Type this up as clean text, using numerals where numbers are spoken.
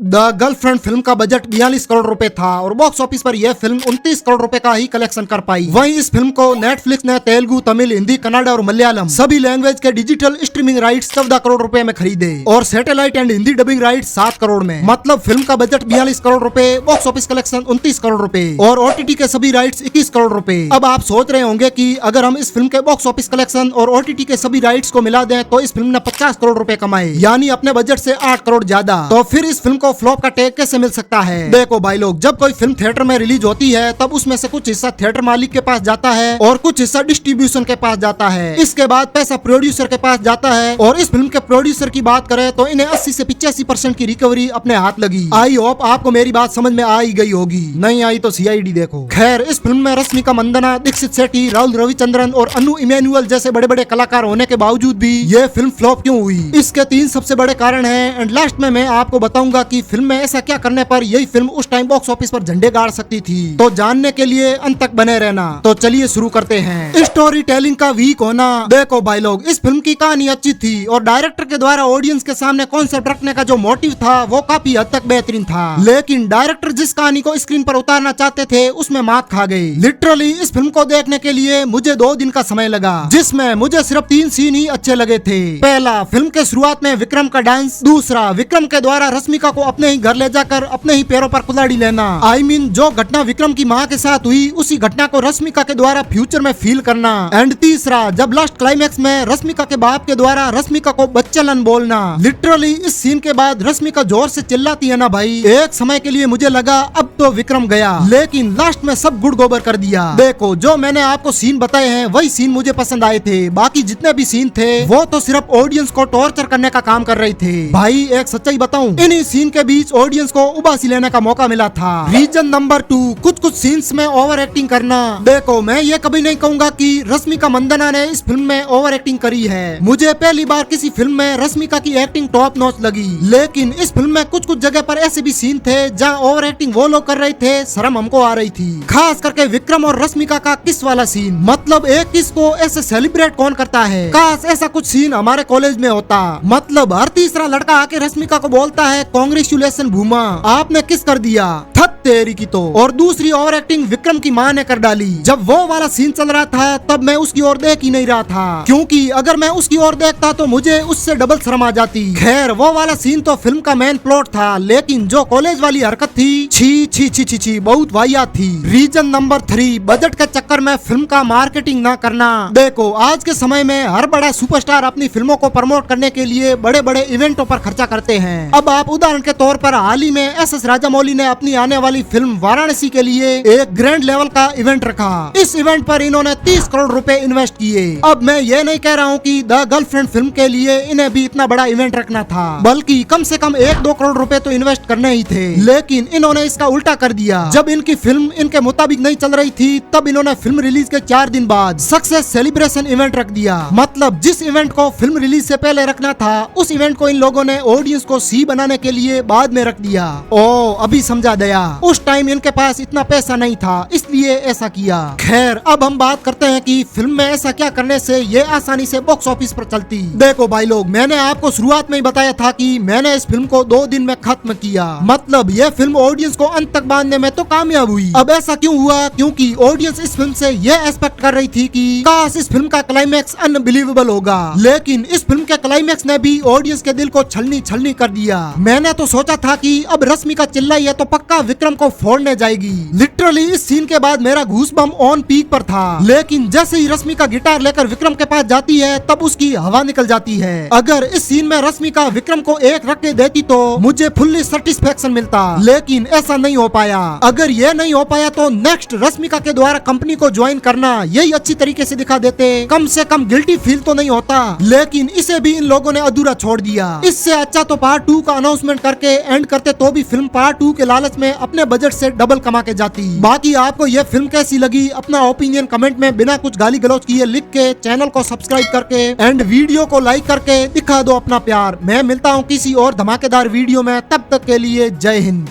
The girlfriend film का budget 42 crore रुपए था और बॉक्स ऑफिस पर यह फिल्म 29 करोड़ रुपए का ही कलेक्शन कर पाई। वहीं इस फिल्म को नेटफ्लिक्स ने तेलुगु, तमिल, हिंदी, कन्नड़ और मलयालम सभी लैंग्वेज के डिजिटल स्ट्रीमिंग राइट्स 14 करोड़ रुपए में खरीदे और satellite and Hindi dubbing rights 7 crore में। मतलब फिल्म का बजट 42 करोड़ रुपए, बॉक्स ऑफिस कलेक्शन 29 करोड़ रुपए और OTT के सभी राइट्स 21 करोड़ रुपए। अब आप सोच रहे होंगे कि अगर हम इस फिल्म के बॉक्स ऑफिस कलेक्शन और OTT के सभी राइट्स को मिला दें तो इस फिल्म ने 50 करोड़ रुपए कमाए, यानी अपने बजट से 8 करोड़ ज्यादा। तो फिर इस फिल्म को फ्लॉप का टैग कैसे मिल सकता है? देखो भाई लोग, जब कोई फिल्म थिएटर में रिलीज होती है तब उसमें से कुछ हिस्सा थिएटर मालिक के पास जाता है और कुछ हिस्सा डिस्ट्रीब्यूशन के पास जाता है। इसके बाद पैसा प्रोड्यूसर के पास जाता है और इस फिल्म के प्रोड्यूसर की बात करें तो इन्हें 80 से 85% की रिकवरी अपने हाथ लगी। आई होप आपको मेरी बात समझ में आ ही गई होगी, नहीं आई तो CID देखो। खैर, इस फिल्म में रश्मिका मंदाना, दीक्षित शेट्टी, राहुल रविचंद्रन और अनु इमैनुअल जैसे बड़े बड़े कलाकार होने के बावजूद भी ये फिल्म फ्लॉप क्यों हुई? इसके 3 सबसे बड़े कारण हैं एंड लास्ट में मैं आपको बताऊंगा कि फिल्म में ऐसा क्या करने पर यही फिल्म उस टाइम बॉक्स ऑफिस पर झंडे गाड़ सकती थी। तो जानने के लिए अंत तक बने रहना। तो चलिए शुरू करते हैं। स्टोरी टेलिंग का वीक होना। देखो भाई लोग, इस फिल्म की कहानी अच्छी थी और डायरेक्टर के द्वारा ऑडियंस के सामने कॉन्सेप्ट रखने का जो मोटिव था वो काफी हद तक बेहतरीन था, लेकिन डायरेक्टर जिस कहानी को स्क्रीन पर उतारना चाहते थे उसमें मात खा गए। लिटरली इस फिल्म को देखने के लिए मुझे 2 दिन का समय लगा, जिसमें मुझे सिर्फ 3 सीन ही अच्छे लगे थे। पहला, फिल्म के शुरुआत में विक्रम का डांस। दूसरा, विक्रम के द्वारा रश्मिका को अपने ही घर ले जाकर अपने ही पैरों पर कुल्हाड़ी लेना। I mean, जो घटना विक्रम की माँ के साथ हुई उसी घटना को रश्मिका के द्वारा फ्यूचर में फील करना। एंड तीसरा, जब लास्ट क्लाइमेक्स में रश्मिका के बाप के द्वारा रश्मिका को बच्चलन बोलना। लिटरली इस सीन के बाद रश्मिका जोर से चिल्लाती है ना भाई, एक समय के लिए मुझे लगा अब तो विक्रम गया, लेकिन लास्ट में सब गुड़ गोबर कर दिया। देखो, जो मैंने आपको सीन बताए हैं वही सीन मुझे पसंद आए थे, बाकी जितने भी सीन थे वो तो सिर्फ ऑडियंस को टॉर्चर करने का काम कर रहे थे। भाई एक सच्चाई बताऊं, इन्हीं सीन के बीच ऑडियंस को उबासी लेने का मौका मिला था। रीजन नंबर 2, कुछ सीन्स में ओवर एक्टिंग करना। देखो, मैं ये कभी नहीं कहूंगा कि रश्मिका मंदाना ने इस फिल्म में ओवर एक्टिंग करी है। मुझे पहली बार किसी फिल्म में रश्मिका की एक्टिंग टॉप नॉच लगी, लेकिन इस फिल्म में कुछ जगह पर ऐसे भी सीन थे जहाँ ओवर एक्टिंग वो लोग कर रहे थे, शर्म हमको आ रही थी। खास करके विक्रम और रश्मिका का किस वाला सीन, मतलब एक किस को ऐसे सेलिब्रेट कौन करता है? काश ऐसा कुछ सीन हमारे कॉलेज में होता। मतलब हर तीसरा लड़का आके रश्मिका को बोलता है कांग्रेचुलेशन भूमा, आपने किस कर दिया, थत तेरी की तो। और दूसरी ओवर एक्टिंग विक्रम की माँ ने कर डाली। जब वो वाला सीन चल रहा था तब मैं उसकी ओर देख ही नहीं रहा था, क्योंकि अगर मैं उसकी ओर देखता तो मुझे उससे डबल शर्म आ जाती। खैर, वो वाला सीन तो फिल्म का मेन प्लॉट था, लेकिन जो कॉलेज वाली हरकत थी, छी छी छी छी छी, बहुत वाहियात थी। रीजन नंबर 3, बजट के चक्कर में फिल्म का मार्केटिंग ना करना। देखो, आज के समय में हर बड़ा सुपरस्टार अपनी फिल्मों को प्रमोट करने के लिए बड़े बड़े इवेंटों पर खर्चा करते हैं। अब आप उदाहरण के तौर पर हाल ही में SS राजामौली ने अपनी आने वाली फिल्म वाराणसी के लिए एक ग्रैंड लेवल का इवेंट रखा। इस इवेंट पर इन्होंने 30 करोड़ रुपए इन्वेस्ट किए। अब मैं ये नहीं कह रहा हूँ कि द गर्लफ्रेंड फिल्म के लिए इन्हें भी इतना बड़ा इवेंट रखना था, बल्कि कम से कम 1-2 करोड़ रुपए तो इन्वेस्ट करने ही थे, लेकिन इन्होंने इसका उल्टा कर दिया। जब इनकी फिल्म इनके मुताबिक नहीं चल रही थी तब इन्होंने फिल्म रिलीज के 4 दिन बाद सक्सेस सेलिब्रेशन इवेंट रख दिया। मतलब जिस इवेंट को फिल्म रिलीज से पहले रखना था उस इवेंट को इन लोगों ने ऑडियंस को सी बनाने के लिए बाद में रख दिया। ओ, अभी समझा गया, उस टाइम इनके पास इतना पैसा नहीं था इसलिए ऐसा किया। खैर, अब हम बात करते हैं कि फिल्म में ऐसा क्या करने से ये आसानी से बॉक्स ऑफिस पर चलती। देखो भाई लोग, मैंने आपको शुरुआत में ही बताया था कि मैंने इस फिल्म को 2 दिन में खत्म किया। मतलब ये फिल्म ऑडियंस को अंत तक बांधने में तो कामयाब हुई। अब ऐसा क्यों हुआ? क्योंकि ऑडियंस इस फिल्म से ये एक्सपेक्ट कर रही थी कि काश इस फिल्म का क्लाइमैक्स अनबिलीवेबल होगा, लेकिन इस फिल्म के क्लाइमैक्स ने भी ऑडियंस के दिल को छलनी छलनी कर दिया। मैंने तो सोचा था कि अब रश्मिका चिल्लाई है तो पक्का विक्रम को फोड़ने जाएगी। लिटरली इस सीन के बाद मेरा घूस बम ऑन पीक पर था, लेकिन जैसे ही रश्मिका गिटार लेकर विक्रम के पास जाती है तब उसकी हवा निकल जाती है। अगर इस सीन में रश्मिका विक्रम को 1 रख के देती तो मुझे फुल्ली सेटिस्फेक्शन मिलता, लेकिन ऐसा नहीं हो पाया। अगर ये नहीं हो पाया तो नेक्स्ट रश्मिका के द्वारा कंपनी को ज्वाइन करना यही अच्छी तरीके से दिखा देते, कम से कम गिल्टी फील तो नहीं होता, लेकिन इसे भी इन लोगों ने अधूरा छोड़ दिया। इससे अच्छा तो पार्ट 2 का अनाउंसमेंट करके एंड करते तो भी फिल्म पार्ट 2 के लालच में अपने बजट से डबल कमा के जाती। बाकी आपको यह फिल्म कैसी लगी, अपना ओपिनियन कमेंट में बिना कुछ गाली गलौज किए लिख के चैनल को सब्सक्राइब करके एंड वीडियो को लाइक करके दिखा दो अपना प्यार। मैं मिलता हूँ किसी और धमाकेदार वीडियो में, तब तक के लिए जय हिंद।